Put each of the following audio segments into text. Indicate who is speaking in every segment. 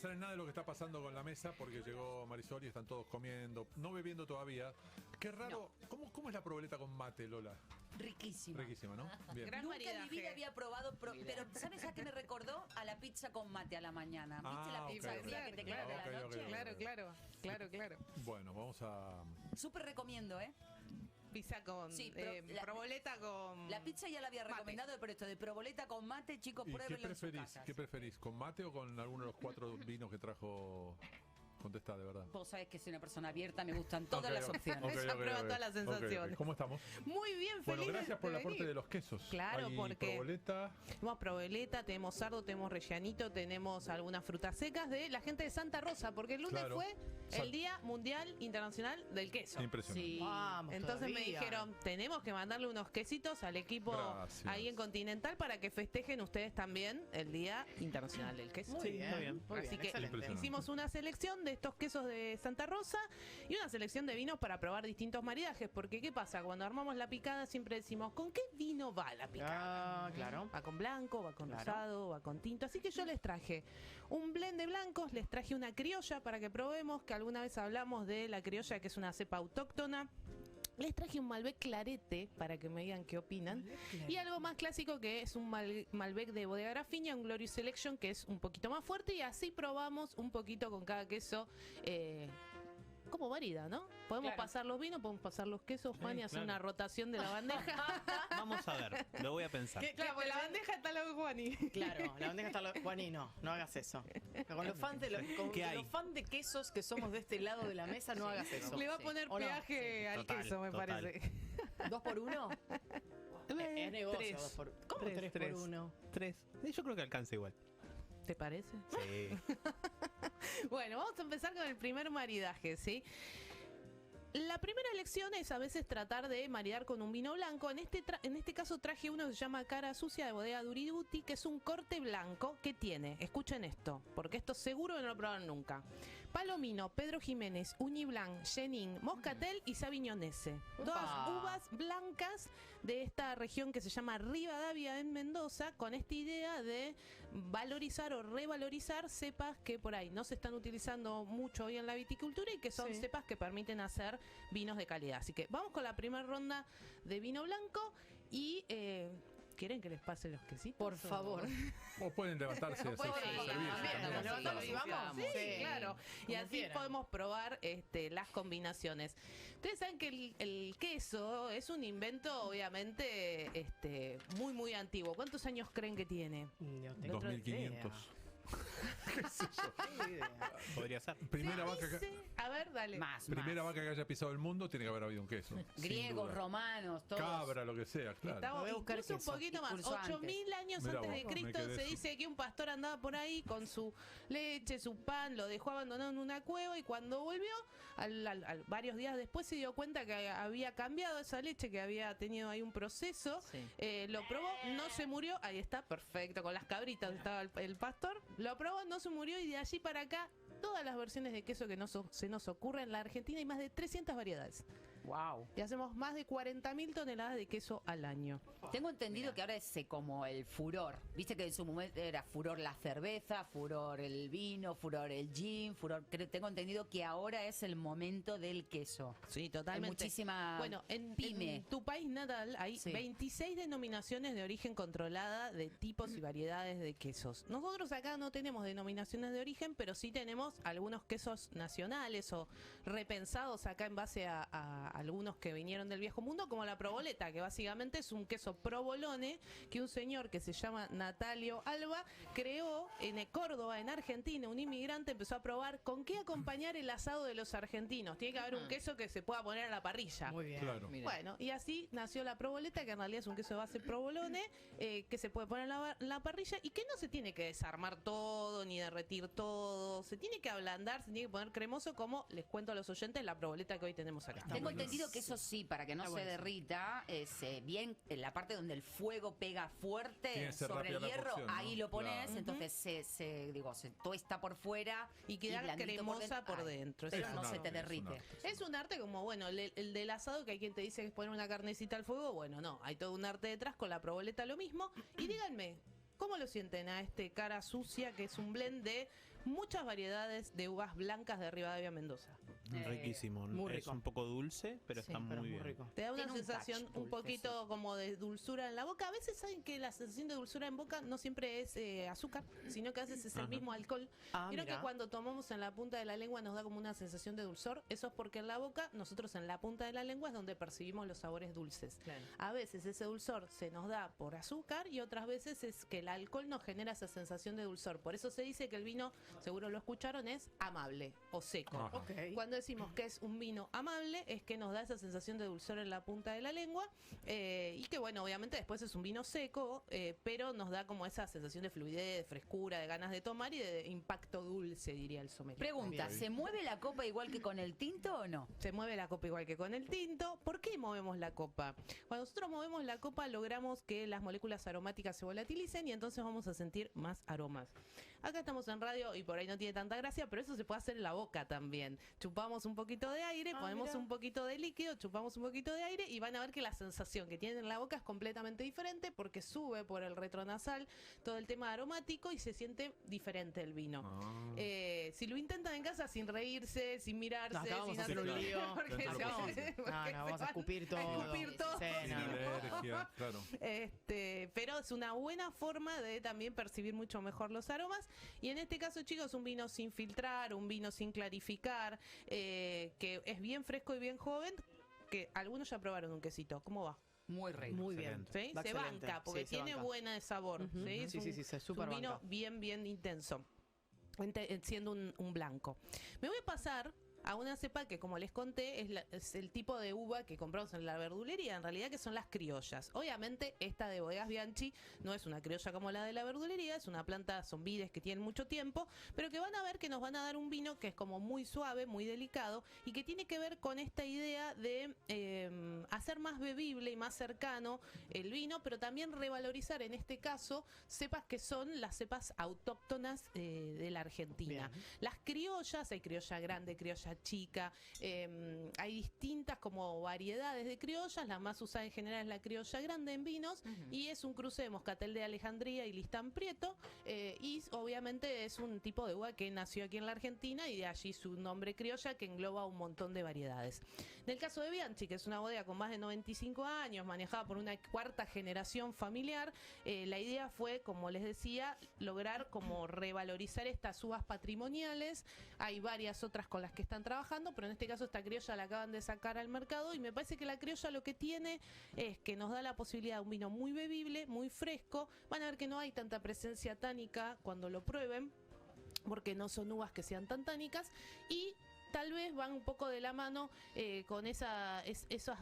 Speaker 1: saben nada de lo que está pasando con la mesa porque llegó Marisol y están todos comiendo, no bebiendo todavía. Qué raro. ¿Cómo es la proboleta con mate, Lola?
Speaker 2: Riquísima.
Speaker 1: Riquísima, ¿no? Bien.
Speaker 2: Nunca en mi vida había probado, pero ¿sabes a qué me recordó? A la pizza con mate a la mañana. ¿Viste la pizza
Speaker 1: ok,
Speaker 2: del día
Speaker 1: ok.
Speaker 2: que te queda de la
Speaker 1: Ok,
Speaker 2: noche?
Speaker 1: ok.
Speaker 3: Claro.
Speaker 1: Bueno, vamos a...
Speaker 2: Súper recomiendo, ¿eh?
Speaker 3: Pizza con
Speaker 2: Sí, pero
Speaker 3: proboleta con...
Speaker 2: La pizza ya la había
Speaker 3: mate.
Speaker 2: recomendado, pero esto de proboleta con mate, chicos,
Speaker 1: ¿Y qué
Speaker 2: pruébenlo en sus
Speaker 1: preferís?
Speaker 2: casas.
Speaker 1: ¿Qué preferís? ¿Con mate o con alguno de los 4 vinos que trajo? Contestá, de verdad.
Speaker 2: Vos sabés que soy una persona abierta, me gustan todas las opciones.
Speaker 3: Ella prueba todas las sensaciones.
Speaker 1: ¿Cómo estamos?
Speaker 3: Muy bien, feliz.
Speaker 1: Bueno, gracias por el
Speaker 3: de
Speaker 1: aporte
Speaker 3: venir.
Speaker 1: de los quesos.
Speaker 3: Claro,
Speaker 1: Hay
Speaker 3: porque
Speaker 1: proboleta.
Speaker 3: tenemos proboleta, tenemos sardo, tenemos rellanito, tenemos algunas frutas secas de la gente de Santa Rosa, porque el lunes
Speaker 1: Claro.
Speaker 3: fue el Día Mundial Internacional del Queso.
Speaker 1: Impresionante.
Speaker 2: Sí.
Speaker 4: Vamos,
Speaker 3: Entonces me
Speaker 4: todavía.
Speaker 3: dijeron, tenemos que mandarle unos quesitos al equipo
Speaker 1: Gracias.
Speaker 3: ahí en Continental para que festejen ustedes también el Día Internacional del Queso.
Speaker 4: Muy bien,
Speaker 5: está bien.
Speaker 4: muy
Speaker 3: Así
Speaker 4: bien,
Speaker 3: que
Speaker 4: excelente.
Speaker 1: Impresionante.
Speaker 3: hicimos una selección de estos quesos de Santa Rosa y una selección de vinos para probar distintos maridajes. Porque ¿qué pasa? Cuando armamos la picada siempre decimos, ¿con qué vino va la picada?
Speaker 4: Ah, claro.
Speaker 3: Va con blanco, va con
Speaker 4: Claro.
Speaker 3: rosado, va con tinto. Así que yo les traje un blend de blancos, les traje una criolla para que probemos, que alguna vez hablamos de la criolla, que es una cepa autóctona. Les traje un Malbec Clarete para que me digan qué opinan. Y algo más clásico que es un Malbec de Bodega Grafiña, un Glorious Selection, que es un poquito más fuerte. Y así probamos un poquito con cada queso. Como marida, ¿no? Podemos
Speaker 2: Claro.
Speaker 3: pasar los vinos, podemos pasar los quesos, Juan, y hacer
Speaker 5: claro.
Speaker 3: una rotación de la bandeja.
Speaker 5: Vamos a ver, lo voy a pensar.
Speaker 3: Claro, pues la bandeja está la de Juani.
Speaker 4: Claro, la bandeja está... Juani, no hagas eso. Con los fans de
Speaker 5: ¿Qué hay?
Speaker 4: los fans de quesos que somos de este lado de la mesa, no hagas eso.
Speaker 3: Le va a
Speaker 4: Sí.
Speaker 3: poner
Speaker 4: ¿O no?
Speaker 3: peaje al
Speaker 5: Total,
Speaker 3: queso, me
Speaker 5: total.
Speaker 3: parece.
Speaker 4: ¿2 por 1? Es negocio.
Speaker 3: Tres.
Speaker 4: 2 por... ¿Cómo 3 por 1?
Speaker 5: 3. Yo creo que alcanza igual.
Speaker 3: ¿Te parece?
Speaker 5: Sí.
Speaker 3: Bueno, vamos a empezar con el primer maridaje, ¿sí? La primera elección es a veces tratar de maridar con un vino blanco. En este caso traje uno que se llama Cara Sucia de Bodega Duriduti, que es un corte blanco que tiene, escuchen esto, porque esto seguro que no lo probaron nunca. Palomino, Pedro Jiménez, Uniblanc, Chenin, Moscatel y Savignonese. Todas uvas blancas de esta región que se llama Rivadavia en Mendoza, con esta idea de valorizar o revalorizar cepas que por ahí no se están utilizando mucho hoy en la viticultura y que son
Speaker 4: Sí.
Speaker 3: cepas que permiten hacer vinos de calidad. Así que vamos con la primera ronda de vino blanco y ¿quieren que les pase los quesitos?
Speaker 4: Por favor.
Speaker 1: O pueden levantarse así,
Speaker 4: pueden
Speaker 1: sin
Speaker 4: levantar,
Speaker 1: servirse
Speaker 4: también,
Speaker 1: también.
Speaker 4: nos levantamos y vamos.
Speaker 3: Sí,
Speaker 4: Sí,
Speaker 3: claro. Y
Speaker 4: como
Speaker 3: así
Speaker 4: quieran.
Speaker 3: podemos probar las combinaciones. Ustedes saben que el queso es un invento, obviamente, muy, muy antiguo. ¿Cuántos años creen que tiene?
Speaker 4: No tengo
Speaker 1: 2500.
Speaker 4: idea.
Speaker 5: Podría ser.
Speaker 1: Primera vaca que...
Speaker 3: Dice- A ver, dale.
Speaker 2: Más,
Speaker 1: Primera
Speaker 2: más.
Speaker 1: vaca que haya pisado el mundo tiene que haber habido un queso. sin
Speaker 2: Griegos,
Speaker 1: duda.
Speaker 2: romanos, todos.
Speaker 1: Cabra, lo que sea, claro.
Speaker 3: Estamos
Speaker 4: Voy a buscar
Speaker 3: incluso un
Speaker 4: queso.
Speaker 3: poquito más.
Speaker 2: Incluso
Speaker 3: 8000 años
Speaker 1: Mirá
Speaker 3: antes
Speaker 1: vos,
Speaker 3: de
Speaker 1: me
Speaker 3: Cristo
Speaker 1: quedé
Speaker 3: se
Speaker 1: eso.
Speaker 3: dice que un pastor andaba por ahí con su leche, su pan, lo dejó abandonado en una cueva y cuando volvió, varios días después se dio cuenta que había cambiado esa leche, que había tenido ahí un proceso.
Speaker 2: Sí.
Speaker 3: Lo probó, no se murió. Ahí está, perfecto, con las cabritas estaba el pastor. Lo probó, no se murió y de allí para acá todas las versiones de queso que se nos ocurren. En la Argentina hay más de 300 variedades.
Speaker 2: Wow.
Speaker 3: Y hacemos más de 40.000 toneladas de queso al año.
Speaker 2: Tengo entendido que ahora es como el furor. Viste que en su momento era furor la cerveza, furor el vino, furor el gin, tengo entendido que ahora es el momento del queso.
Speaker 3: Sí, totalmente.
Speaker 2: Hay muchísima
Speaker 3: Bueno, en
Speaker 2: pyme.
Speaker 3: tu país natal hay
Speaker 2: Sí.
Speaker 3: 26 denominaciones de origen controlada de tipos y variedades de quesos. Nosotros acá no tenemos denominaciones de origen, pero sí tenemos algunos quesos nacionales o repensados acá en base a algunos que vinieron del viejo mundo, como la proboleta, que básicamente es un queso provolone que un señor que se llama Natalio Alba creó en Córdoba, en Argentina. Un inmigrante empezó a probar con qué acompañar el asado de los argentinos. Tiene que haber un queso que se pueda poner a la parrilla.
Speaker 4: Muy bien.
Speaker 1: Claro.
Speaker 2: Mira.
Speaker 3: Bueno, y así nació la proboleta, que en realidad es un queso de base provolone, que se puede poner en la parrilla y que no se tiene que desarmar todo ni derretir todo. Se tiene que ablandar, se tiene que poner cremoso, como les cuento a los oyentes la proboleta que hoy tenemos acá.
Speaker 2: Tengo
Speaker 1: bueno.
Speaker 2: entendido que eso sí, para que no
Speaker 4: Está
Speaker 2: se
Speaker 4: buenísimo.
Speaker 2: derrita, es bien en la parte donde el fuego pega
Speaker 1: Tiene
Speaker 2: fuerte
Speaker 1: que ser
Speaker 2: sobre el
Speaker 1: rápida la
Speaker 2: hierro,
Speaker 1: cocción, ¿no?
Speaker 2: ahí lo pones,
Speaker 1: Claro.
Speaker 2: entonces se tuesta por fuera
Speaker 3: Y queda
Speaker 2: blandito
Speaker 3: cremosa por dentro.
Speaker 2: Pero
Speaker 3: Es
Speaker 2: no
Speaker 3: un
Speaker 2: se
Speaker 1: arte,
Speaker 2: te
Speaker 1: es un
Speaker 2: derrite.
Speaker 1: arte.
Speaker 3: Es un arte como, bueno, el del asado, que hay quien te dice que es poner una carnecita al fuego. Bueno, no, hay todo un arte detrás. Con la proboleta lo mismo. Y díganme, ¿cómo lo sienten a este Cara Sucia, que es un blend de muchas variedades de uvas blancas de Rivadavia, Mendoza.
Speaker 5: Riquísimo.
Speaker 4: muy
Speaker 5: Es
Speaker 4: rico.
Speaker 5: un poco dulce, pero
Speaker 3: Sí,
Speaker 5: está
Speaker 4: Pero
Speaker 5: muy
Speaker 4: es muy
Speaker 5: bien.
Speaker 4: rico.
Speaker 3: Te da una
Speaker 2: Tiene un
Speaker 3: sensación
Speaker 2: touch
Speaker 3: un
Speaker 2: dulce,
Speaker 3: poquito como de dulzura en la boca. A veces saben que la sensación de dulzura en boca no siempre es azúcar, sino que a veces es el
Speaker 5: Ajá.
Speaker 3: mismo alcohol.
Speaker 4: Ah,
Speaker 3: Creo que
Speaker 4: mira.
Speaker 3: cuando tomamos en la punta de la lengua nos da como una sensación de dulzor. Eso es porque en la boca, nosotros en la punta de la lengua es donde percibimos los sabores dulces. A veces ese dulzor se nos da por azúcar y otras veces es que el alcohol nos genera esa sensación de dulzor. Por eso se dice que el vino, seguro lo escucharon, es amable o seco.
Speaker 1: Ajá.
Speaker 4: Ok.
Speaker 3: Cuando decimos que es un vino amable, es que nos da esa sensación de dulzor en la punta de la lengua y que, bueno, obviamente después es un vino seco, pero nos da como esa sensación de fluidez, de frescura, de ganas de tomar y de impacto dulce, diría el sommelier.
Speaker 2: Pregunta,
Speaker 4: Bien.
Speaker 2: ¿se mueve la copa igual que con el tinto o no?
Speaker 3: Se mueve la copa igual que con el tinto. ¿Por qué movemos la copa? Cuando nosotros movemos la copa logramos que las moléculas aromáticas se volatilicen y entonces vamos a sentir más aromas. Acá estamos en radio y por ahí no tiene tanta gracia, pero eso se puede hacer en la boca también. Chupamos un poquito de aire, ponemos
Speaker 4: mira.
Speaker 3: un poquito de líquido, chupamos un poquito de aire y van a ver que la sensación que tienen en la boca es completamente diferente porque sube por el retronasal todo el tema aromático y se siente diferente el vino.
Speaker 1: Ah.
Speaker 3: Si lo intentan en casa sin reírse, sin mirarse,
Speaker 4: No, acá vamos
Speaker 3: sin
Speaker 4: a hacer un lío.
Speaker 3: porque
Speaker 1: Dentro
Speaker 3: se-
Speaker 1: de
Speaker 4: Acá
Speaker 3: porque
Speaker 4: vamos,
Speaker 3: se
Speaker 4: vamos a
Speaker 3: van
Speaker 4: escupir todo.
Speaker 3: escupir todo.
Speaker 4: Sí,
Speaker 1: Tiene
Speaker 4: no.
Speaker 1: alergia, claro.
Speaker 3: Pero es una buena forma de también percibir mucho mejor los aromas. Y en este caso, chicos, un vino sin filtrar, un vino sin clarificar, que es bien fresco y bien joven, que algunos ya probaron un quesito. ¿Cómo va?
Speaker 2: Muy rico.
Speaker 4: Muy bien.
Speaker 3: ¿Sí?
Speaker 4: Va
Speaker 3: Se
Speaker 4: excelente.
Speaker 3: banca, porque
Speaker 4: Sí, se
Speaker 3: tiene
Speaker 4: banca.
Speaker 3: buena de sabor.
Speaker 4: Ujú.
Speaker 3: ¿Sí? Es
Speaker 4: Sí,
Speaker 3: un-
Speaker 4: sí, sí, se
Speaker 3: es
Speaker 4: súper
Speaker 3: un vino
Speaker 4: banca.
Speaker 3: bien, bien intenso. Siendo un blanco. Me voy a pasar a una cepa que, como les conté, es el tipo de uva que compramos en la verdulería, en realidad, que son las criollas. Obviamente, esta de Bodegas Bianchi no es una criolla como la de la verdulería, es una planta, son vides que tienen mucho tiempo, pero que van a ver que nos van a dar un vino que es como muy suave, muy delicado, y que tiene que ver con esta idea de hacer más bebible y más cercano el vino, pero también revalorizar, en este caso, cepas que son las cepas autóctonas de la Argentina.
Speaker 4: Bien.
Speaker 3: Las criollas, hay criolla grande, criolla chica, hay distintas como variedades de criollas, la más usada en general es la criolla grande en vinos y es un cruce de moscatel de Alejandría y listán prieto y obviamente es un tipo de uva que nació aquí en la Argentina y de allí su nombre criolla que engloba un montón de variedades. En el caso de Bianchi, que es una bodega con más de 95 años, manejada por una cuarta generación familiar, la idea fue, como les decía, lograr como revalorizar estas uvas patrimoniales. Hay varias otras con las que están trabajando, pero en este caso esta criolla la acaban de sacar al mercado y me parece que la criolla lo que tiene es que nos da la posibilidad de un vino muy bebible, muy fresco. Van a ver que no hay tanta presencia tánica cuando lo prueben, porque no son uvas que sean tan tánicas y tal vez van un poco de la mano con esas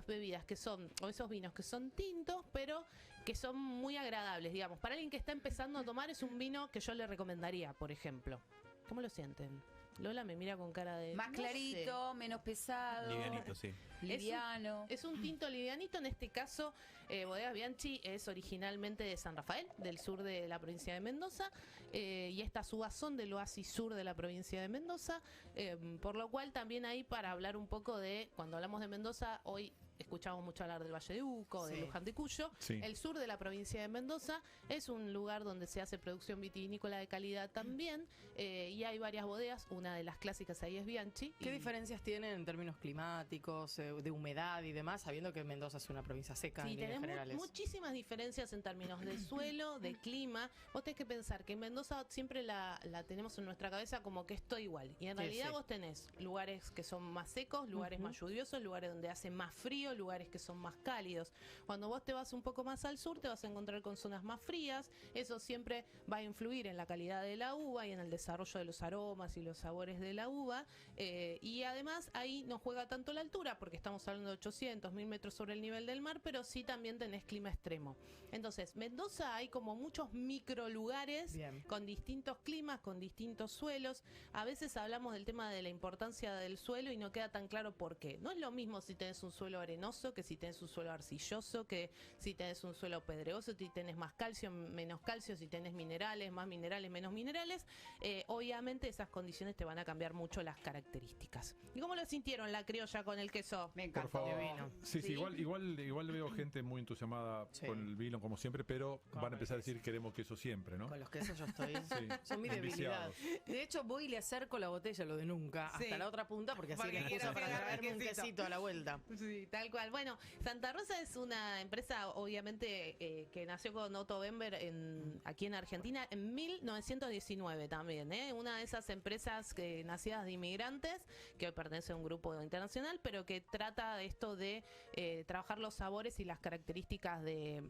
Speaker 3: bebidas que son, o esos vinos que son tintos, pero que son muy agradables, digamos. Para alguien que está empezando a tomar es un vino que yo le recomendaría, por ejemplo. ¿Cómo lo sienten? Lola me mira con cara de...
Speaker 2: Más
Speaker 3: no
Speaker 2: clarito, menos pesado,
Speaker 5: Livianito, sí.
Speaker 2: liviano.
Speaker 3: Es un tinto livianito, en este caso Bodegas Bianchi es originalmente de San Rafael, del sur de la provincia de Mendoza, y estas uvas son del oasis sur de la provincia de Mendoza, por lo cual también ahí para hablar un poco de, cuando hablamos de Mendoza, hoy escuchamos mucho hablar del Valle de Uco, de
Speaker 4: Sí.
Speaker 3: Luján de Cuyo.
Speaker 1: Sí.
Speaker 3: El sur de la provincia de Mendoza es un lugar donde se hace producción vitivinícola de calidad también, y hay varias bodegas, una de las clásicas ahí es Bianchi.
Speaker 4: ¿Qué
Speaker 3: y-
Speaker 4: diferencias tienen en términos climáticos, de humedad y demás, sabiendo que Mendoza es una provincia seca
Speaker 3: Sí,
Speaker 4: en líneas
Speaker 3: tenemos
Speaker 4: generales?
Speaker 3: muchísimas diferencias en términos de suelo, de clima. Vos tenés que pensar que en Mendoza siempre la tenemos en nuestra cabeza como que es todo igual. Y en
Speaker 4: Sí,
Speaker 3: realidad
Speaker 4: sí.
Speaker 3: vos tenés lugares que son más secos, lugares más lluviosos, lugares donde hace más frío, lugares que son más cálidos. Cuando vos te vas un poco más al sur, te vas a encontrar con zonas más frías. Eso siempre va a influir en la calidad de la uva y en el desarrollo de los aromas y los sabores de la uva. Y además ahí no juega tanto la altura, porque estamos hablando de 800, 1000 metros sobre el nivel del mar, pero sí también tenés clima extremo. Entonces, Mendoza hay como muchos microlugares
Speaker 4: Bien.
Speaker 3: con distintos climas, con distintos suelos. A veces hablamos del tema de la importancia del suelo y no queda tan claro por qué. No es lo mismo si tenés un suelo arenoso arenoso, que si tenés un suelo arcilloso, que si tenés un suelo pedregoso, si tenés más calcio, menos calcio, si tenés minerales, más minerales, menos minerales. Obviamente esas condiciones te van a cambiar mucho las características. ¿Y cómo lo sintieron la criolla con el queso?
Speaker 2: Me
Speaker 1: Por
Speaker 2: encantó.
Speaker 1: favor.
Speaker 4: Divino.
Speaker 1: Sí,
Speaker 3: ¿Sí?
Speaker 1: igual veo gente muy entusiasmada
Speaker 4: Sí.
Speaker 1: con el vino, como siempre, pero
Speaker 4: Con
Speaker 1: van a empezar a
Speaker 4: el queso.
Speaker 1: decir queremos queso siempre, ¿no?
Speaker 4: Con los quesos yo estoy.
Speaker 1: Sí.
Speaker 4: Son mi debilidad.
Speaker 1: Enviciados.
Speaker 4: De hecho, voy y le acerco la botella, lo de nunca,
Speaker 3: Sí.
Speaker 4: hasta la otra punta, porque así
Speaker 3: Porque
Speaker 4: le
Speaker 3: quiero
Speaker 4: excusa para
Speaker 3: que agarre
Speaker 4: traerme un
Speaker 3: quesito.
Speaker 4: quesito a la vuelta.
Speaker 3: Sí, tal cual. Bueno, Santa Rosa es una empresa, obviamente, que nació con Otto Bember aquí en Argentina en 1919 también. Una de esas empresas nacidas de inmigrantes, que hoy pertenece a un grupo internacional, pero que trata de esto de trabajar los sabores y las características de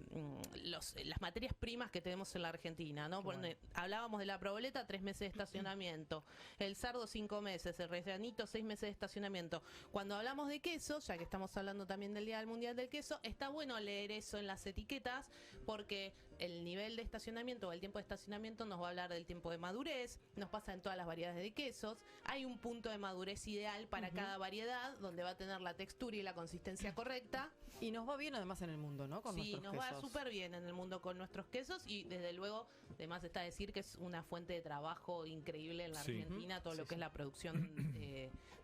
Speaker 3: las materias primas que tenemos en la Argentina, ¿no?
Speaker 4: Bueno.
Speaker 3: Hablábamos de la proboleta, 3 meses de estacionamiento, el sardo 5 meses, el rellanito 6 meses de estacionamiento. Cuando hablamos de queso, ya que estamos hablando también del Día del Mundial del Queso, está bueno leer eso en las etiquetas porque el nivel de estacionamiento o el tiempo de estacionamiento nos va a hablar del tiempo de madurez, nos pasa en todas las variedades de quesos, hay un punto de madurez ideal para cada variedad donde va a tener la textura y la consistencia correcta.
Speaker 4: Y nos va bien además en el mundo, ¿no? Con
Speaker 3: Sí,
Speaker 4: nuestros
Speaker 3: nos va
Speaker 4: quesos.
Speaker 3: súper bien en el mundo con nuestros quesos y desde luego, además está decir que es una fuente de trabajo increíble en la
Speaker 1: Sí.
Speaker 3: Argentina, todo lo que es la producción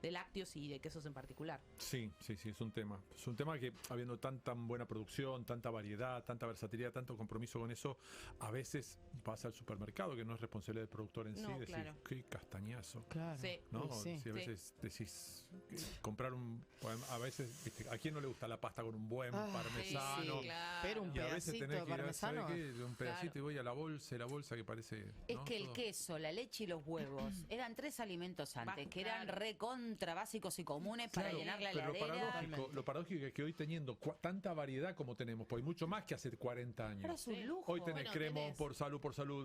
Speaker 3: de lácteos y de quesos en particular.
Speaker 1: Sí, es un tema. Es un tema que habiendo tan buena producción, tanta variedad, tanta versatilidad, tanto compromiso con eso, a veces vas al supermercado, que no es responsabilidad del productor en sí,
Speaker 3: No,
Speaker 1: decir,
Speaker 3: claro.
Speaker 1: qué castañazo.
Speaker 4: Claro.
Speaker 3: Sí.
Speaker 1: ¿No?
Speaker 4: Y sí.
Speaker 1: Si a veces decís comprar a veces, ¿viste? ¿A quién no le gusta la pasta con un buen
Speaker 4: Ah,
Speaker 1: parmesano?
Speaker 3: Sí, claro.
Speaker 4: Pero un
Speaker 1: Y a veces
Speaker 4: pedacito
Speaker 1: tenés
Speaker 4: de
Speaker 1: que ir a, ¿sabe
Speaker 4: parmesano.
Speaker 1: qué? Un pedacito
Speaker 3: Claro.
Speaker 1: y voy a la bolsa que parece.
Speaker 2: Es
Speaker 1: ¿no?
Speaker 2: que el
Speaker 1: Todo.
Speaker 2: queso, la leche y los huevos eran 3 alimentos antes, que eran
Speaker 3: Claro.
Speaker 2: recontra básicos y comunes para
Speaker 1: Claro,
Speaker 2: llenar la
Speaker 1: pero
Speaker 2: heladera.
Speaker 1: lo paradójico es que hoy teniendo tanta variedad como tenemos, pues mucho más que hace 40
Speaker 2: Ahora
Speaker 1: años.
Speaker 2: es un
Speaker 3: Sí.
Speaker 2: lujo.
Speaker 1: Hoy tenés
Speaker 3: Bueno,
Speaker 1: cremón
Speaker 3: tenés
Speaker 1: por salud.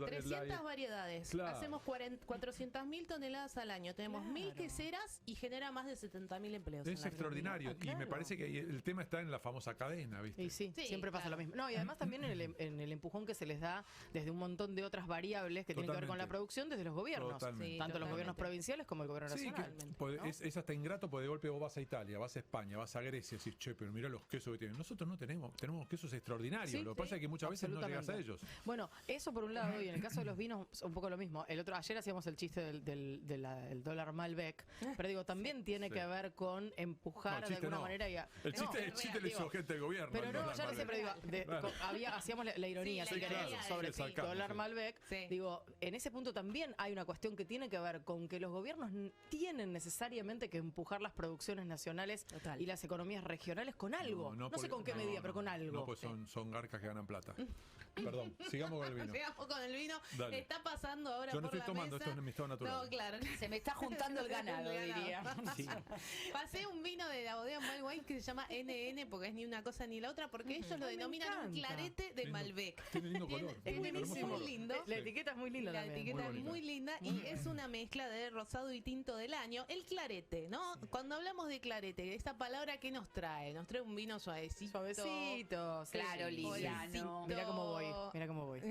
Speaker 3: 300 variedades.
Speaker 1: Claro.
Speaker 3: Hacemos 400.000 toneladas al año. Tenemos 1.000
Speaker 4: Claro.
Speaker 3: queseras y genera más de 70.000 empleos. en
Speaker 1: Es
Speaker 3: la Argentina.
Speaker 1: extraordinario.
Speaker 4: Ah, claro.
Speaker 1: Y me parece que ahí el tema está en la famosa cadena, ¿viste?
Speaker 4: Y sí,
Speaker 3: Sí,
Speaker 4: siempre pasa
Speaker 3: claro.
Speaker 4: lo mismo. No, y además también en el empujón que se les da desde un montón de otras variables que tienen que ver con la
Speaker 1: Totalmente.
Speaker 4: producción desde los gobiernos.
Speaker 1: Totalmente.
Speaker 3: Sí,
Speaker 4: Tanto los gobiernos
Speaker 3: totalmente.
Speaker 4: provinciales como el gobierno
Speaker 1: Sí,
Speaker 4: nacional. ¿no?
Speaker 1: es hasta ingrato porque de golpe vos vas a Italia, vas a España, vas a Grecia y decís, che, pero mira los quesos que tienen. Nosotros no tenemos quesos extraordinarios.
Speaker 4: Sí,
Speaker 1: Lo que pasa es que muchas veces no llegas a
Speaker 4: absolutamente.
Speaker 1: ellos.
Speaker 4: Bueno, eso por un lado, y en el caso de los vinos, un poco lo mismo. Ayer hacíamos el chiste del dólar Malbec, pero digo, también tiene
Speaker 1: Sí.
Speaker 4: que ver con
Speaker 1: No,
Speaker 4: empujar
Speaker 1: el
Speaker 4: de
Speaker 1: chiste
Speaker 4: alguna
Speaker 1: no.
Speaker 4: manera.
Speaker 1: El chiste,
Speaker 3: es real,
Speaker 1: le
Speaker 4: digo.
Speaker 1: hizo gente del gobierno.
Speaker 4: Pero
Speaker 1: al
Speaker 4: no,
Speaker 1: dólar
Speaker 4: yo
Speaker 1: Malbec.
Speaker 4: siempre digo,
Speaker 1: Claro.
Speaker 4: hacíamos la ironía,
Speaker 3: Sí,
Speaker 4: si
Speaker 3: la
Speaker 4: querés,
Speaker 3: ironía,
Speaker 4: sobre
Speaker 3: sí.
Speaker 4: dólar
Speaker 1: Sí.
Speaker 4: Malbec.
Speaker 3: Sí.
Speaker 4: Digo, en ese punto también hay una cuestión que tiene que ver con que los gobiernos tienen necesariamente que empujar las producciones nacionales
Speaker 3: Total.
Speaker 4: y las economías regionales con algo. No, sé
Speaker 1: porque-
Speaker 4: con qué medida, pero con algo.
Speaker 1: No, pues son garcas que ganan plata. Perdón, sigamos con el vino.
Speaker 3: Llegamos con el vino.
Speaker 1: Dale.
Speaker 3: Está pasando ahora
Speaker 1: Yo no
Speaker 3: por
Speaker 1: estoy
Speaker 3: la
Speaker 1: tomando,
Speaker 3: mesa.
Speaker 1: esto es en mi estado natural.
Speaker 3: No, claro.
Speaker 2: Se me está juntando el ganado, diría.
Speaker 1: Sí.
Speaker 3: Pasé un vino de la bodega Malwine que se llama NN porque es ni una cosa ni la otra porque ellos lo
Speaker 4: Ay, me
Speaker 3: denominan un
Speaker 4: encanta.
Speaker 3: clarete de
Speaker 1: Lindo.
Speaker 3: Malbec.
Speaker 1: Tiene lindo color.
Speaker 3: Es
Speaker 1: hermoso
Speaker 3: buenísimo,
Speaker 1: color.
Speaker 3: muy lindo.
Speaker 4: La etiqueta es muy linda
Speaker 3: La
Speaker 4: también.
Speaker 3: etiqueta
Speaker 1: Muy
Speaker 3: es muy linda y es una mezcla de rosado y tinto del año. El clarete, ¿no? Cuando hablamos de clarete, esta palabra, ¿qué nos trae? Nos trae un vino suavecito.
Speaker 4: Suavecito, sí.
Speaker 2: Claro, liviano.
Speaker 4: Mira cómo voy, mira cómo voy.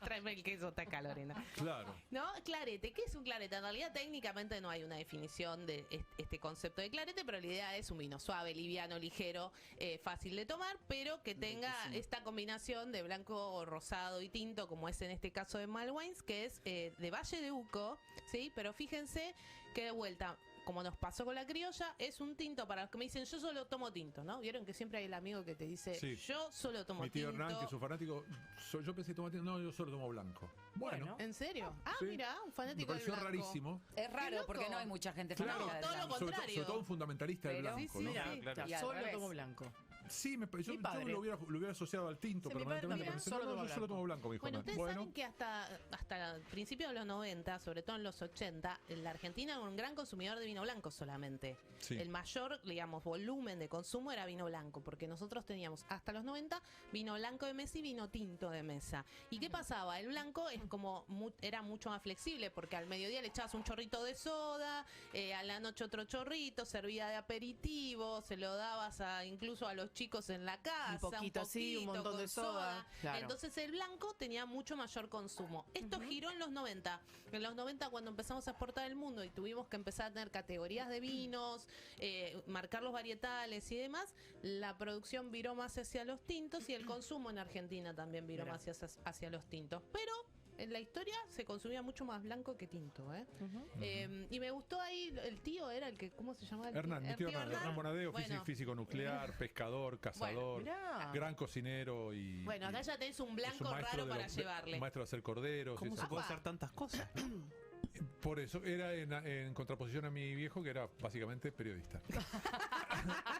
Speaker 3: Tráeme el queso, está Lorena.
Speaker 1: Claro.
Speaker 3: ¿No? Clarete, ¿qué es un clarete? En realidad técnicamente no hay una definición de este concepto de clarete, pero la idea es un vino suave, liviano, ligero, fácil de tomar, pero que tenga esta combinación de blanco, rosado y tinto, como es en este caso de Malwines, que es de Valle de Uco, ¿sí? Pero fíjense que de vuelta, como nos pasó con la criolla, es un tinto para los que me dicen, yo solo tomo tinto, ¿no? Vieron que siempre hay el amigo que te dice,
Speaker 1: Sí.
Speaker 3: yo solo tomo
Speaker 1: Mi tío
Speaker 3: tinto.
Speaker 1: Hernán, que es un fanático, yo pensé que tomaba tinto. No, yo solo tomo blanco. Bueno,
Speaker 3: ¿En serio? Ah,
Speaker 1: sí.
Speaker 3: mira, un
Speaker 1: me
Speaker 3: fanático del
Speaker 1: pareció
Speaker 3: blanco.
Speaker 1: rarísimo.
Speaker 2: Es
Speaker 3: Qué
Speaker 2: raro
Speaker 3: loco.
Speaker 2: porque no hay mucha gente
Speaker 1: Claro,
Speaker 2: fanática del
Speaker 3: todo lo
Speaker 2: blanco.
Speaker 3: contrario.
Speaker 1: Sobre todo un fundamentalista del
Speaker 2: Pero-
Speaker 1: blanco,
Speaker 3: sí,
Speaker 1: ¿no?
Speaker 3: sí,
Speaker 5: Mira,
Speaker 3: sí.
Speaker 5: claro.
Speaker 2: Y al
Speaker 4: Solo
Speaker 2: revés.
Speaker 4: tomo blanco.
Speaker 1: Sí, yo
Speaker 4: Mi padre.
Speaker 1: lo hubiera asociado al tinto,
Speaker 4: Sí,
Speaker 1: pero
Speaker 4: mi padre
Speaker 1: lamentablemente
Speaker 4: también,
Speaker 1: pensé,
Speaker 4: solo
Speaker 1: no,
Speaker 4: toma
Speaker 1: yo solo tomo blanco, me dijo
Speaker 3: Bueno,
Speaker 1: Hernán.
Speaker 3: ustedes saben que hasta el principio de los 90, sobre todo en los 80, en la Argentina era un gran consumidor de vino blanco solamente.
Speaker 1: Sí.
Speaker 3: El mayor, digamos, volumen de consumo era vino blanco, porque nosotros teníamos hasta los 90 vino blanco de mesa y vino tinto de mesa. ¿Y qué pasaba? El blanco es como era mucho más flexible, porque al mediodía le echabas un chorrito de soda, a la noche otro chorrito, servía de aperitivo, se lo dabas incluso a los chicos chicos en la casa,
Speaker 4: Un poquito, sí, un montón
Speaker 3: con
Speaker 4: de soda. Claro.
Speaker 3: Entonces el blanco tenía mucho mayor consumo. Esto giró en los 90. En los 90, cuando empezamos a exportar el mundo y tuvimos que empezar a tener categorías de vinos, marcar los varietales y demás, la producción viró más hacia los tintos y el consumo en Argentina también viró
Speaker 4: Mira.
Speaker 3: más hacia los tintos. Pero en la historia se consumía mucho más blanco que tinto, ¿eh? Y me gustó ahí, el tío era el que, ¿cómo se llamaba?
Speaker 1: Hernán, mi tío Hernán Bonadeo,
Speaker 3: Bueno.
Speaker 1: físico nuclear, pescador, cazador,
Speaker 4: mirá.
Speaker 1: gran cocinero y...
Speaker 3: Bueno, acá ya tenés un
Speaker 1: es
Speaker 3: blanco
Speaker 1: un maestro
Speaker 3: raro
Speaker 1: de
Speaker 3: para
Speaker 1: los-
Speaker 3: llevarle.
Speaker 1: un maestro de hacer corderos.
Speaker 5: ¿Cómo
Speaker 1: eso.
Speaker 5: se puede
Speaker 3: Apa.
Speaker 5: hacer tantas cosas?
Speaker 1: Por eso, era en contraposición a mi viejo, que era básicamente periodista.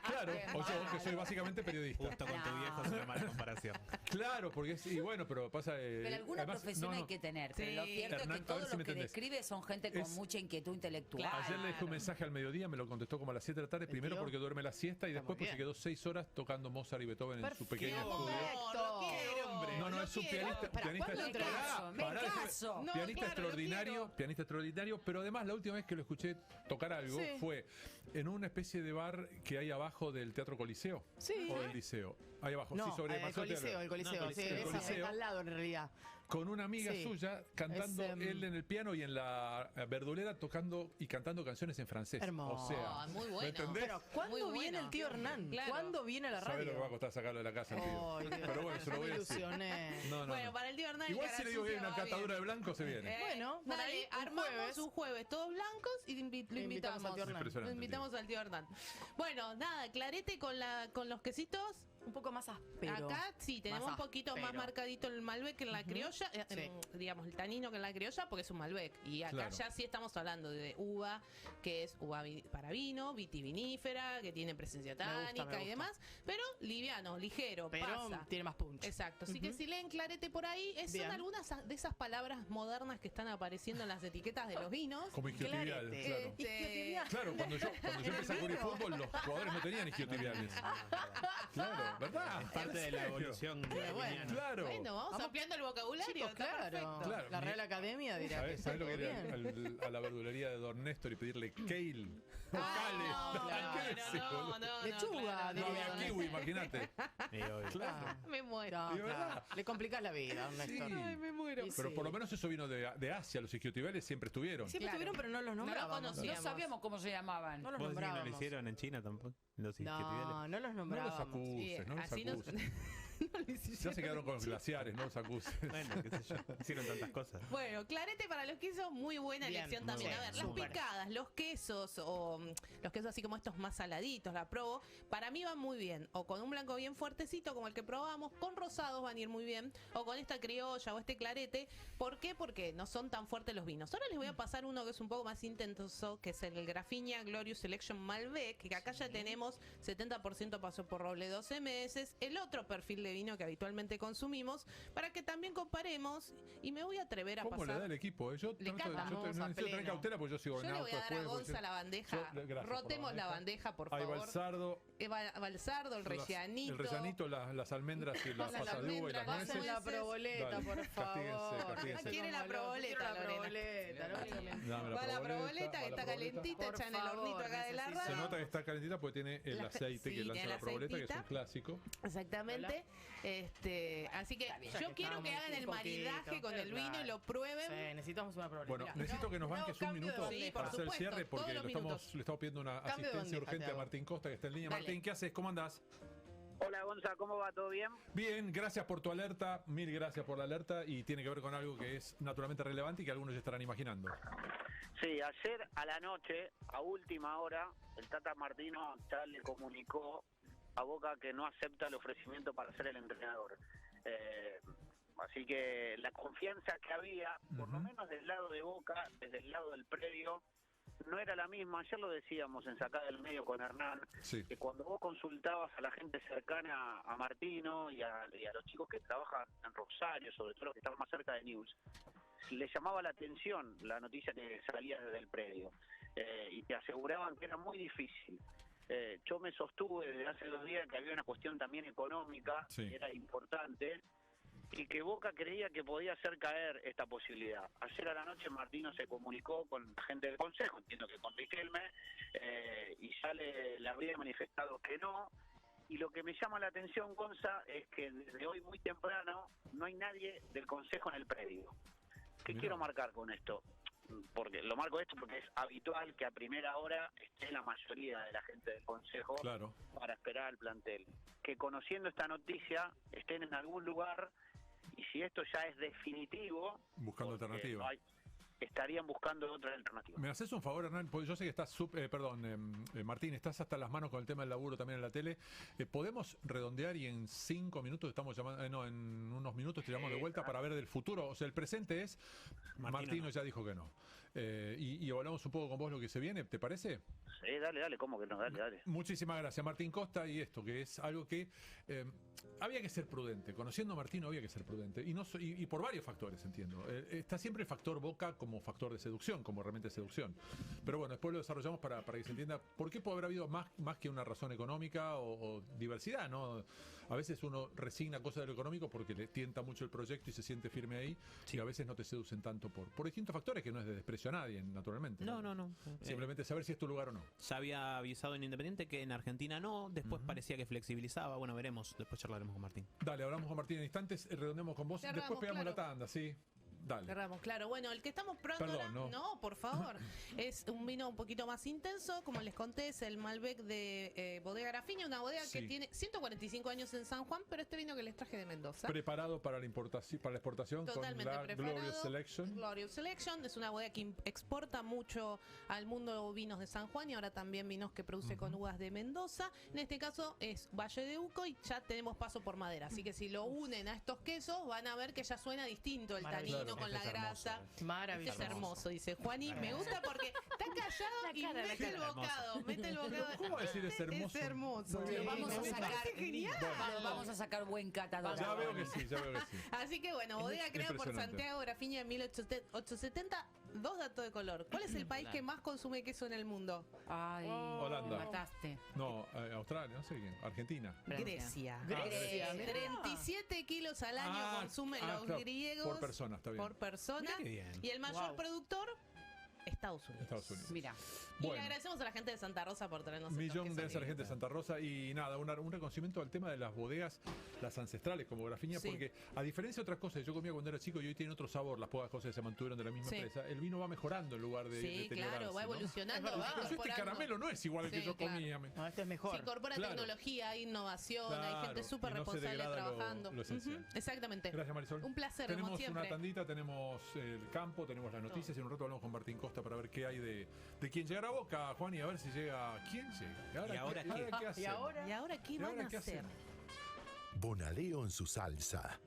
Speaker 1: Claro,
Speaker 2: Qué
Speaker 1: o yo, que soy
Speaker 2: malo.
Speaker 1: básicamente periodista.
Speaker 5: Justo con tu
Speaker 2: No.
Speaker 5: viejo es una mala comparación.
Speaker 1: Claro, porque y bueno, pero pasa...
Speaker 2: Pero alguna
Speaker 1: además,
Speaker 2: profesión
Speaker 1: no,
Speaker 2: hay
Speaker 1: no.
Speaker 2: que tener. Pero lo
Speaker 3: Sí.
Speaker 2: cierto
Speaker 1: Hernán,
Speaker 2: es
Speaker 1: a
Speaker 2: que todo
Speaker 1: ver si
Speaker 2: lo
Speaker 1: me
Speaker 2: que
Speaker 1: entendés.
Speaker 2: describe son gente con
Speaker 1: Es-
Speaker 2: mucha inquietud intelectual.
Speaker 3: Claro.
Speaker 1: Ayer le dejé un mensaje al mediodía, me lo contestó como a las 7 de la tarde, primero
Speaker 4: tío?
Speaker 1: porque duerme la siesta y
Speaker 4: Está
Speaker 1: después
Speaker 4: muy
Speaker 1: porque
Speaker 4: bien.
Speaker 1: quedó 6 horas tocando Mozart y Beethoven en su pequeño
Speaker 4: Perfecto.
Speaker 1: estudio.
Speaker 3: Lo quiero.
Speaker 1: No, es un
Speaker 3: quiero.
Speaker 1: pianista,
Speaker 4: Espera,
Speaker 1: pianista
Speaker 4: ¿cuándo
Speaker 2: Me
Speaker 4: entró?
Speaker 2: caso, me
Speaker 1: Pará, déjame-
Speaker 2: caso.
Speaker 3: No,
Speaker 1: pianista
Speaker 3: claro,
Speaker 1: extraordinario,
Speaker 3: lo quiero.
Speaker 1: pianista extraordinario, pero además la última vez que lo escuché tocar algo
Speaker 4: Sí.
Speaker 1: fue en una especie de bar que hay abajo del Teatro Coliseo
Speaker 4: Sí.
Speaker 1: o del Liceo. Ahí abajo,
Speaker 4: No,
Speaker 1: sí, sobre
Speaker 4: el
Speaker 1: Marcelo
Speaker 4: Coliseo,
Speaker 1: Teatro.
Speaker 4: el Coliseo.
Speaker 5: No,
Speaker 4: Sí,
Speaker 5: Coliseo.
Speaker 1: El
Speaker 4: esa,
Speaker 1: Coliseo.
Speaker 4: está al lado en realidad.
Speaker 1: Con una amiga
Speaker 4: Sí.
Speaker 1: suya cantando,
Speaker 4: Es,
Speaker 1: él en el piano y en la verdulera tocando y cantando canciones en francés.
Speaker 4: Hermoso.
Speaker 1: O sea,
Speaker 3: Ah, muy
Speaker 1: ¿me
Speaker 3: bueno.
Speaker 1: entendés?
Speaker 4: Pero, ¿cuándo
Speaker 3: Muy
Speaker 4: viene
Speaker 3: bueno.
Speaker 4: el tío Hernán?
Speaker 3: Claro.
Speaker 4: ¿Cuándo viene a la
Speaker 1: ¿Sabés lo que va a
Speaker 4: radio?
Speaker 1: costar sacarlo de la casa al tío?
Speaker 4: Ay, Dios.
Speaker 1: Pero bueno, se lo voy a
Speaker 4: Me
Speaker 1: decir.
Speaker 4: ilusioné.
Speaker 1: No, no,
Speaker 3: Bueno,
Speaker 1: no.
Speaker 3: para el tío Hernán
Speaker 1: Igual
Speaker 3: y
Speaker 1: si le digo que hay una
Speaker 3: Cara Sucia va
Speaker 1: catadura de
Speaker 3: bien.
Speaker 1: blanco, se viene.
Speaker 4: Bueno, por
Speaker 3: Dale,
Speaker 4: ahí, un
Speaker 3: armamos
Speaker 4: jueves.
Speaker 3: un jueves todos blancos y lo
Speaker 4: Lo invitamos
Speaker 3: invitamos.
Speaker 4: al tío Hernán.
Speaker 3: Lo
Speaker 1: Impresionante,
Speaker 3: invitamos al tío Hernán. Bueno, nada, clarete con los quesitos.
Speaker 4: Un poco más áspero.
Speaker 3: Acá sí, tenemos
Speaker 4: Más
Speaker 3: un poquito más
Speaker 4: áspero.
Speaker 3: marcadito el Malbec que en la criolla,
Speaker 4: Sí.
Speaker 3: digamos el tanino que en la criolla, porque es un Malbec. Y acá
Speaker 1: Claro.
Speaker 3: ya sí estamos hablando de uva, que es uva para vino, vitivinífera, que tiene presencia
Speaker 4: Me gusta,
Speaker 3: tánica
Speaker 4: me
Speaker 3: y
Speaker 4: gusta.
Speaker 3: demás, pero liviano, ligero,
Speaker 4: Pero
Speaker 3: pasa.
Speaker 4: tiene más punch.
Speaker 3: Exacto, así que si leen clarete por ahí, son
Speaker 4: Bien.
Speaker 3: algunas de esas palabras modernas que están apareciendo en las etiquetas de los vinos.
Speaker 1: Como isquiotibial,
Speaker 4: Clarete.
Speaker 1: claro.
Speaker 3: Este,
Speaker 1: Claro, cuando yo empecé a cubrir fútbol, los jugadores no tenían isquiotibiales. Claro, ¿verdad?
Speaker 5: Es parte de la evolución
Speaker 4: bueno.
Speaker 5: darwiniana.
Speaker 1: Claro.
Speaker 3: bueno, vamos ampliando el vocabulario.
Speaker 4: Chicos,
Speaker 3: está
Speaker 4: claro.
Speaker 3: perfecto.
Speaker 1: Claro,
Speaker 4: La
Speaker 1: mi-
Speaker 4: Real Academia dirá que
Speaker 1: ¿Sabés,
Speaker 4: está
Speaker 1: sabés lo que
Speaker 4: todo
Speaker 1: era
Speaker 4: bien.
Speaker 1: a la verdulería de Don Néstor y pedirle kale?
Speaker 3: Ah,
Speaker 1: Vocales.
Speaker 3: no,
Speaker 1: ¿Qué decís,
Speaker 3: no,
Speaker 1: boludo?
Speaker 3: no,
Speaker 4: Lechuga,
Speaker 3: claro,
Speaker 1: No
Speaker 4: diría.
Speaker 1: había kiwi, imagínate.
Speaker 5: Y obvio.
Speaker 1: Claro.
Speaker 3: Me muero.
Speaker 4: No,
Speaker 1: Y
Speaker 4: claro.
Speaker 1: verdad.
Speaker 4: Le complicás la vida, don
Speaker 1: Sí.
Speaker 4: Néstor.
Speaker 3: Ay, me muero.
Speaker 4: Y
Speaker 1: Pero
Speaker 4: sí.
Speaker 1: por lo menos eso vino de Asia, los isquiotibiales siempre estuvieron.
Speaker 4: Siempre
Speaker 3: Claro.
Speaker 4: estuvieron, pero no los nombrábamos.
Speaker 3: conocía.
Speaker 2: No sabíamos cómo se llamaban.
Speaker 4: No los
Speaker 5: ¿Vos decís que no lo
Speaker 4: nombrábamos.
Speaker 5: hicieron en China tampoco? Los
Speaker 4: No,
Speaker 5: isquiotibiales.
Speaker 4: no los
Speaker 1: No los
Speaker 4: nombrábamos.
Speaker 1: acuses, no los
Speaker 3: así nos-
Speaker 1: acuses.
Speaker 3: no lo hicieron.
Speaker 1: Ya se quedaron con los glaciares, no los acuses.
Speaker 5: Bueno, qué sé yo. Hicieron tantas cosas.
Speaker 3: Bueno, clarete para los quesos, muy buena
Speaker 4: Bien,
Speaker 3: elección
Speaker 4: muy
Speaker 3: también.
Speaker 4: bueno,
Speaker 3: A ver, las
Speaker 4: súper.
Speaker 3: picadas, los quesos o los quesos así como estos más saladitos, la probo, para mí van muy bien. O con un blanco bien fuertecito como el que probamos, con rosados van a ir muy bien, o con esta criolla o este clarete. ¿Por qué? Porque no son tan fuertes los vinos. Ahora les voy a pasar uno que es un poco más intenso, que es el Grafiña Glorious Selection Malbec, que acá ya tenemos 70% pasó por roble 12 meses, el otro perfil de vino que habitualmente consumimos, para que también comparemos, y me voy a atrever a
Speaker 1: ¿Cómo le
Speaker 3: pasar.
Speaker 1: da el equipo? Yo
Speaker 3: Le encanta.
Speaker 1: necesito
Speaker 4: Vamos a
Speaker 1: tener
Speaker 4: pleno.
Speaker 1: cautela porque yo sigo
Speaker 3: Yo
Speaker 1: en
Speaker 3: le
Speaker 1: auto
Speaker 3: voy a dar a
Speaker 1: después.
Speaker 3: Gonza la bandeja.
Speaker 1: Gracias por
Speaker 3: Rotemos la bandeja, por
Speaker 1: Hay
Speaker 3: favor.
Speaker 1: balsardo,
Speaker 3: Balsardo, el rellanito.
Speaker 1: el rellanito, las almendras y la
Speaker 3: Las
Speaker 1: pasadúa y
Speaker 3: almendras,
Speaker 1: las
Speaker 3: las
Speaker 1: nueces.
Speaker 4: Pasen la
Speaker 3: nueces.
Speaker 4: proboleta,
Speaker 1: Dale,
Speaker 4: por favor.
Speaker 1: castíguense.
Speaker 3: Quiere la proboleta,
Speaker 4: Quiero la
Speaker 3: Lorena.
Speaker 4: proboleta, Lorena.
Speaker 1: Dame
Speaker 3: Va la proboleta que
Speaker 1: va
Speaker 3: está
Speaker 1: la
Speaker 3: calentita,
Speaker 4: Por
Speaker 3: echa en el hornito
Speaker 4: favor,
Speaker 3: acá de la
Speaker 4: necesito.
Speaker 1: Se
Speaker 3: radio.
Speaker 1: nota que está calentita porque tiene el
Speaker 3: La-
Speaker 1: aceite
Speaker 3: sí,
Speaker 1: que lanza
Speaker 3: tiene
Speaker 1: la
Speaker 3: el
Speaker 1: proboleta, que es un
Speaker 3: aceitita.
Speaker 1: clásico.
Speaker 3: Exactamente. Así que
Speaker 4: Ya
Speaker 3: yo
Speaker 4: que
Speaker 3: quiero que
Speaker 4: estamos,
Speaker 3: hagan el
Speaker 4: un poquito,
Speaker 3: maridaje con
Speaker 4: pero
Speaker 3: el vino y
Speaker 4: claro.
Speaker 3: lo prueben.
Speaker 4: Sí, necesitamos una proboleta.
Speaker 1: Bueno,
Speaker 4: Mirá.
Speaker 1: necesito que nos
Speaker 4: No,
Speaker 1: banques un
Speaker 4: cambio de
Speaker 1: minuto
Speaker 4: bandeja.
Speaker 3: Sí, por
Speaker 1: para hacer el
Speaker 3: supuesto,
Speaker 1: cierre porque
Speaker 3: todos los minutos.
Speaker 1: le estamos pidiendo una
Speaker 4: Cambio de
Speaker 1: asistencia
Speaker 4: bandeja,
Speaker 1: urgente
Speaker 4: te
Speaker 1: a
Speaker 4: hago.
Speaker 1: Martín Costa que está en línea.
Speaker 3: Dale.
Speaker 1: Martín, ¿qué haces? ¿Cómo andás?
Speaker 6: Hola Gonza, ¿cómo va? ¿Todo bien?
Speaker 1: Bien, gracias por tu alerta, mil gracias por la alerta y tiene que ver con algo que es naturalmente relevante y que algunos ya estarán imaginando.
Speaker 6: Sí, ayer a la noche, a última hora, el Tata Martino ya le comunicó a Boca que no acepta el ofrecimiento para ser el entrenador. Así que la confianza que había, por lo
Speaker 1: Ujú.
Speaker 6: menos del lado de Boca, desde el lado del predio, no era la misma. Ayer lo decíamos en Sacada del Medio con Hernán,
Speaker 1: Sí.
Speaker 6: que cuando vos consultabas a la gente cercana a Martino y a los chicos que trabajan en Rosario, sobre todo los que están más cerca de News, les llamaba la atención la noticia que salía desde el predio y te aseguraban que era muy difícil. Yo me sostuve desde hace 2 días que había una cuestión también económica,
Speaker 1: Sí.
Speaker 6: que era importante, y que Boca creía que podía hacer caer esta posibilidad. Ayer a la noche Martino se comunicó con la gente del Consejo, entiendo que con Riquelme, y ya le había manifestado que no, Y lo que me llama la atención, Gonza, es que desde hoy muy temprano no hay nadie del Consejo en el predio. ¿Qué
Speaker 1: Mirá.
Speaker 6: quiero marcar con esto? Porque lo marco esto porque es habitual que a primera hora esté la mayoría de la gente del Consejo
Speaker 1: Claro.
Speaker 6: para esperar al plantel. Que conociendo esta noticia estén en algún lugar y si esto ya es definitivo...
Speaker 1: Buscando
Speaker 6: porque
Speaker 1: alternativa.
Speaker 6: no hay- estarían buscando otra alternativa.
Speaker 1: ¿Me haces un favor, Hernán? Porque yo sé que estás, Martín, estás hasta las manos con el tema del laburo también en la tele. ¿Podemos redondear y en 5 minutos estamos llamando, no, en unos minutos te llamamos de vuelta para ver del futuro? O sea, el presente es, Martino
Speaker 5: no.
Speaker 1: ya dijo que no. Y hablamos un poco con vos lo que se viene, ¿te parece?
Speaker 6: Sí, dale, ¿cómo que no? Dale.
Speaker 1: Muchísimas gracias, Martín Costa. Y esto, que es algo que había que ser prudente. Conociendo a Martino había que ser prudente. Y por varios factores, entiendo. Está siempre el factor Boca como factor de seducción, como herramienta de seducción. Pero bueno, después lo desarrollamos para que se entienda por qué puede haber habido más que una razón económica o diversidad, ¿no? A veces uno resigna cosas de lo económico porque le tienta mucho el proyecto y se siente firme ahí. Y a veces no te seducen tanto por distintos factores, que no es de desprecio a nadie, naturalmente.
Speaker 5: No.
Speaker 1: Simplemente saber si es tu lugar o no.
Speaker 5: Ya había avisado en Independiente que en Argentina no, después parecía que flexibilizaba. Bueno, veremos, después charlaremos con Martín.
Speaker 1: Dale, hablamos con Martín en instantes, redondeamos con vos,
Speaker 3: Cerramos,
Speaker 1: después pegamos
Speaker 3: claro.
Speaker 1: la tanda, ¿sí? Dale.
Speaker 3: Cerramos, claro. Bueno, el que estamos probando
Speaker 1: Perdón,
Speaker 3: ahora,
Speaker 1: no.
Speaker 3: no, por favor, es un vino un poquito más intenso. Como les conté, es el Malbec de Bodega Grafiña, una bodega
Speaker 1: Sí.
Speaker 3: que tiene 145 años en San Juan, pero este vino que les traje de Mendoza.
Speaker 1: Preparado para la exportación
Speaker 3: Totalmente
Speaker 1: con la
Speaker 3: preparado.
Speaker 1: Glorious Selection.
Speaker 3: Glorious Selection es una bodega que exporta mucho al mundo vinos de San Juan y ahora también vinos que produce con uvas de Mendoza. En este caso es Valle de Uco y ya tenemos paso por madera. Así que si lo unen a estos quesos van a ver que ya suena distinto el tanino
Speaker 4: Maravilloso.
Speaker 3: con la
Speaker 5: Este es hermoso,
Speaker 3: grasa.
Speaker 4: Maravilloso.
Speaker 3: Este es hermoso, dice Juani. Me gusta porque está callado y mete el bocado. Mete el bocado.
Speaker 1: ¿Cómo decir es hermoso?
Speaker 3: Es hermoso.
Speaker 1: Muy bien.
Speaker 2: Lo vamos a
Speaker 3: Me
Speaker 2: sacar.
Speaker 3: parece genial.
Speaker 2: Vamos a sacar buen catador.
Speaker 1: Ya veo que sí, ya veo que sí.
Speaker 3: Así que bueno, bodega creada por
Speaker 1: Impresionante.
Speaker 3: Santiago Grafiña en 1870. Dos datos de color. ¿Cuál es el país que más consume queso en el mundo?
Speaker 2: Ay,
Speaker 1: Holanda.
Speaker 2: me mataste.
Speaker 1: No, Australia, no sé quién. Argentina.
Speaker 3: Grecia.
Speaker 2: Grecia.
Speaker 3: 37 kilos al año consumen los
Speaker 1: claro,
Speaker 3: griegos.
Speaker 1: por persona, está bien.
Speaker 3: Por persona.
Speaker 5: Mirá qué bien.
Speaker 3: Y el mayor
Speaker 4: Wow.
Speaker 3: productor, Estados Unidos.
Speaker 1: Estados Unidos.
Speaker 2: Mira,
Speaker 3: Y le
Speaker 1: Bueno.
Speaker 3: agradecemos a la gente de Santa Rosa por traernos estos
Speaker 1: Millón de
Speaker 3: quesos.
Speaker 1: gracias a la gente de Santa Rosa y nada, un reconocimiento al tema de las bodegas, las ancestrales como Grafiña,
Speaker 3: Sí.
Speaker 1: porque a diferencia de otras cosas que yo comía cuando era chico y hoy tiene otro sabor, las pocas cosas que se mantuvieron de la misma
Speaker 3: Sí.
Speaker 1: empresa, el vino va mejorando en lugar de
Speaker 3: Sí,
Speaker 1: deteriorarse,
Speaker 3: claro, va
Speaker 1: ¿no?
Speaker 3: evolucionando. Va
Speaker 1: Pero este
Speaker 3: incorporando-
Speaker 1: caramelo no es igual al que
Speaker 3: Sí,
Speaker 1: yo
Speaker 3: claro.
Speaker 1: comía.
Speaker 4: No, este es
Speaker 3: Se
Speaker 4: mejor.
Speaker 3: incorpora
Speaker 1: Claro.
Speaker 3: tecnología, hay innovación,
Speaker 1: Claro,
Speaker 3: hay gente súper
Speaker 1: y no se
Speaker 3: responsable
Speaker 1: degrada lo
Speaker 3: trabajando.
Speaker 1: esencial.
Speaker 3: Ujú, exactamente.
Speaker 1: Gracias, Marisol.
Speaker 3: Un placer,
Speaker 1: Tenemos
Speaker 3: como siempre.
Speaker 1: una tandita, tenemos el campo, tenemos las noticias y en un rato hablamos con Martín Costa para ver qué hay de quién llegará a Boca, Juan, y a ver si llega. ¿Quién llega?
Speaker 5: ¿Y ahora qué?
Speaker 1: qué
Speaker 4: ¿Y
Speaker 1: hacemos?
Speaker 4: ahora?
Speaker 3: ¿Y ahora qué
Speaker 1: ¿Y
Speaker 3: van
Speaker 1: ahora
Speaker 3: a
Speaker 1: qué
Speaker 3: hacer?
Speaker 1: hacemos?
Speaker 7: Bonaleo en su salsa.